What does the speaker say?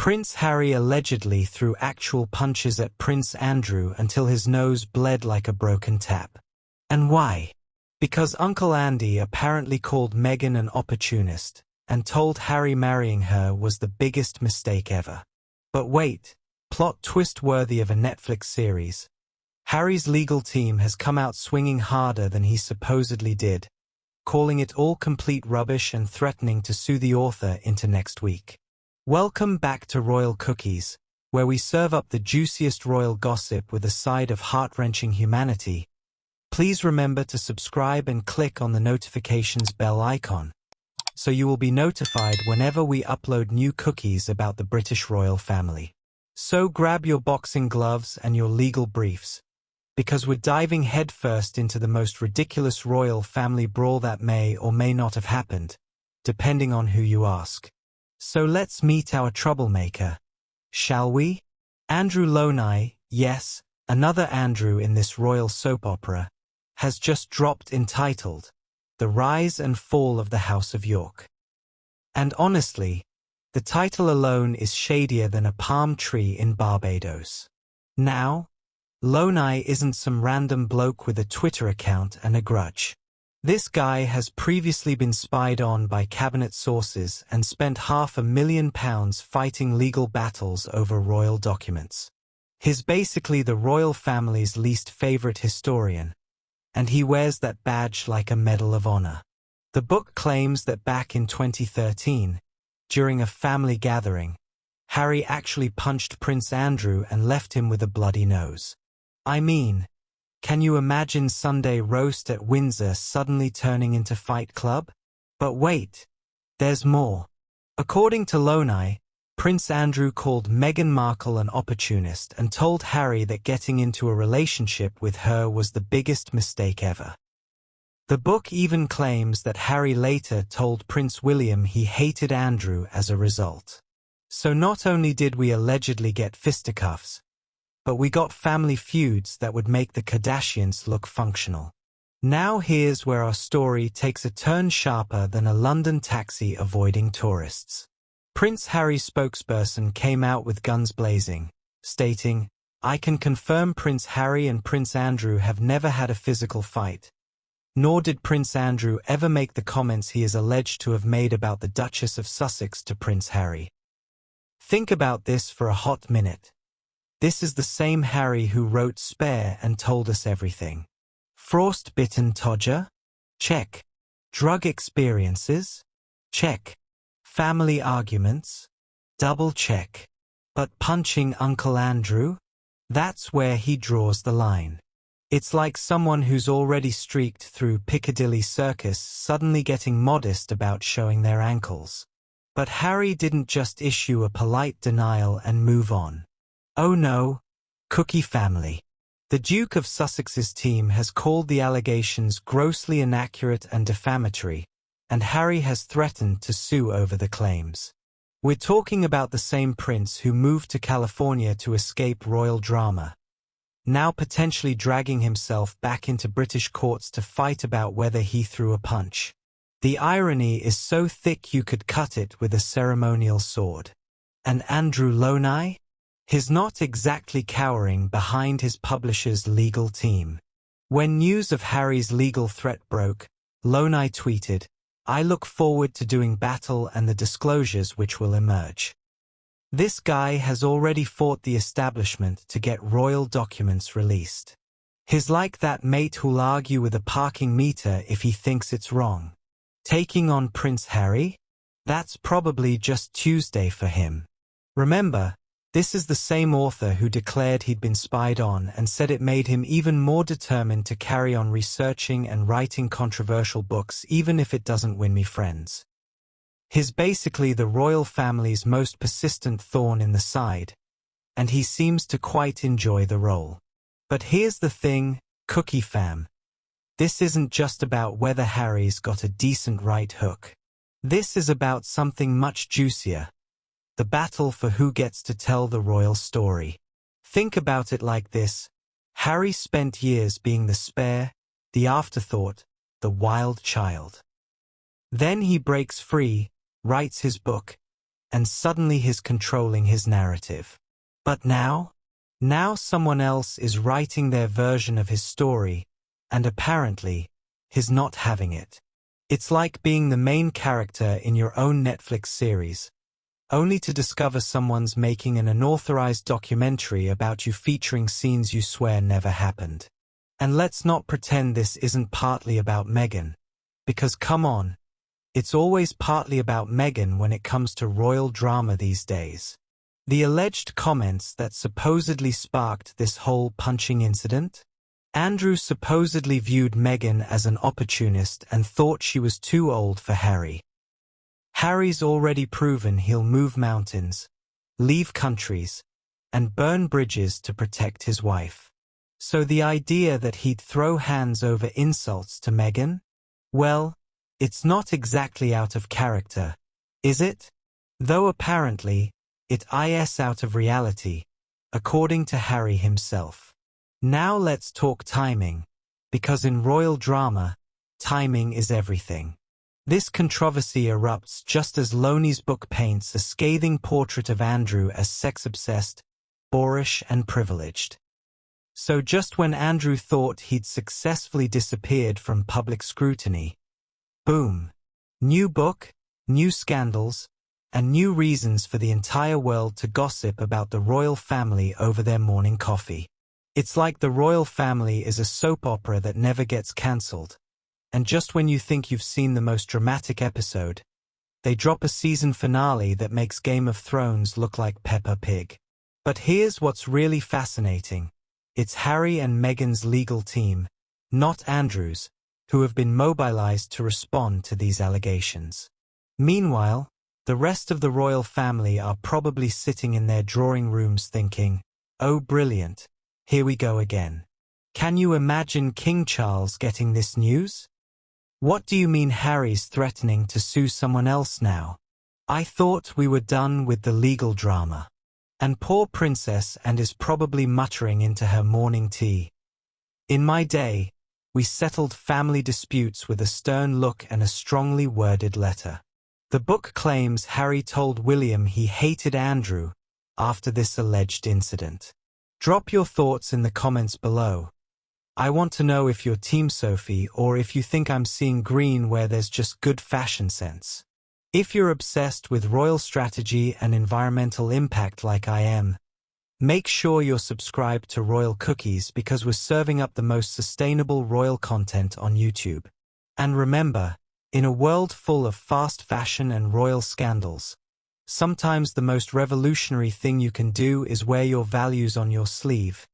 Prince Harry allegedly threw actual punches at Prince Andrew until his nose bled like a broken tap. And why? Because Uncle Andy apparently called Meghan an opportunist and told Harry marrying her was the biggest mistake ever. But wait, plot twist worthy of a Netflix series. Harry's legal team has come out swinging harder than he supposedly did, calling it all complete rubbish and threatening to sue the author into next week. Welcome back to Royal Cookies, where we serve up the juiciest royal gossip with a side of heart-wrenching humanity. Please remember to subscribe and click on the notifications bell icon, so you will be notified whenever we upload new cookies about the British royal family. So grab your boxing gloves and your legal briefs, because we're diving headfirst into the most ridiculous royal family brawl that may or may not have happened, depending on who you ask. So let's meet our troublemaker, shall we? Andrew Lownie, yes, another Andrew in this royal soap opera, has just dropped entitled, The Rise and Fall of the House of York. And honestly, the title alone is shadier than a palm tree in Barbados. Now, Lownie isn't some random bloke with a Twitter account and a grudge. This guy has previously been spied on by cabinet sources and spent £500,000 fighting legal battles over royal documents. He's basically the royal family's least favorite historian, and he wears that badge like a Medal of Honor. The book claims that back in 2013, during a family gathering, Harry actually punched Prince Andrew and left him with a bloody nose. I mean, can you imagine Sunday roast at Windsor suddenly turning into Fight Club? But wait, there's more. According to Lownie, Prince Andrew called Meghan Markle an opportunist and told Harry that getting into a relationship with her was the biggest mistake ever. The book even claims that Harry later told Prince William he hated Andrew as a result. So not only did we allegedly get fisticuffs, but we got family feuds that would make the Kardashians look functional. Now here's where our story takes a turn sharper than a London taxi avoiding tourists. Prince Harry's spokesperson came out with guns blazing, stating, "I can confirm Prince Harry and Prince Andrew have never had a physical fight. Nor did Prince Andrew ever make the comments he is alleged to have made about the Duchess of Sussex to Prince Harry." Think about this for a hot minute. This is the same Harry who wrote Spare and told us everything. Frostbitten Todger? Check. Drug experiences? Check. Family arguments? Double check. But punching Uncle Andrew? That's where he draws the line. It's like someone who's already streaked through Piccadilly Circus suddenly getting modest about showing their ankles. But Harry didn't just issue a polite denial and move on. Oh no, Cookie family. The Duke of Sussex's team has called the allegations grossly inaccurate and defamatory, and Harry has threatened to sue over the claims. We're talking about the same prince who moved to California to escape royal drama, now potentially dragging himself back into British courts to fight about whether he threw a punch. The irony is so thick you could cut it with a ceremonial sword. And Andrew Lownie? He's not exactly cowering behind his publisher's legal team. When news of Harry's legal threat broke, Lownie tweeted, "I look forward to doing battle and the disclosures which will emerge." This guy has already fought the establishment to get royal documents released. He's like that mate who'll argue with a parking meter if he thinks it's wrong. Taking on Prince Harry? That's probably just Tuesday for him. Remember, this is the same author who declared he'd been spied on and said it made him even more determined to carry on researching and writing controversial books even if it doesn't win me friends. He's basically the royal family's most persistent thorn in the side, and he seems to quite enjoy the role. But here's the thing, Cookie fam. This isn't just about whether Harry's got a decent right hook. This is about something much juicier. The battle for who gets to tell the royal story. Think about it like this. Harry spent years being the spare, the afterthought, the wild child. Then he breaks free, writes his book, and suddenly he's controlling his narrative. But now someone else is writing their version of his story, and apparently, he's not having it. It's like being the main character in your own Netflix series, only to discover someone's making an unauthorized documentary about you featuring scenes you swear never happened. And let's not pretend this isn't partly about Meghan, because come on, it's always partly about Meghan when it comes to royal drama these days. The alleged comments that supposedly sparked this whole punching incident? Andrew supposedly viewed Meghan as an opportunist and thought she was too old for Harry. Harry's already proven he'll move mountains, leave countries, and burn bridges to protect his wife. So the idea that he'd throw hands over insults to Meghan? Well, it's not exactly out of character, is it? Though apparently, it is out of reality, according to Harry himself. Now let's talk timing, because in royal drama, timing is everything. This controversy erupts just as Lownie's book paints a scathing portrait of Andrew as sex-obsessed, boorish and privileged. So just when Andrew thought he'd successfully disappeared from public scrutiny, boom! New book, new scandals, and new reasons for the entire world to gossip about the royal family over their morning coffee. It's like the royal family is a soap opera that never gets cancelled. And just when you think you've seen the most dramatic episode, they drop a season finale that makes Game of Thrones look like Peppa Pig. But here's what's really fascinating. It's Harry and Meghan's legal team, not Andrew's, who have been mobilized to respond to these allegations. Meanwhile, the rest of the royal family are probably sitting in their drawing rooms thinking, "Oh brilliant, here we go again." Can you imagine King Charles getting this news? What do you mean Harry's threatening to sue someone else now? I thought we were done with the legal drama. And poor Princess and is probably muttering into her morning tea. In my day, we settled family disputes with a stern look and a strongly worded letter. The book claims Harry told William he hated Andrew after this alleged incident. Drop your thoughts in the comments below. I want to know if you're Team Sophie or if you think I'm seeing green where there's just good fashion sense. If you're obsessed with royal strategy and environmental impact like I am, make sure you're subscribed to Royal Cookies because we're serving up the most sustainable royal content on YouTube. And remember, in a world full of fast fashion and royal scandals, sometimes the most revolutionary thing you can do is wear your values on your sleeve.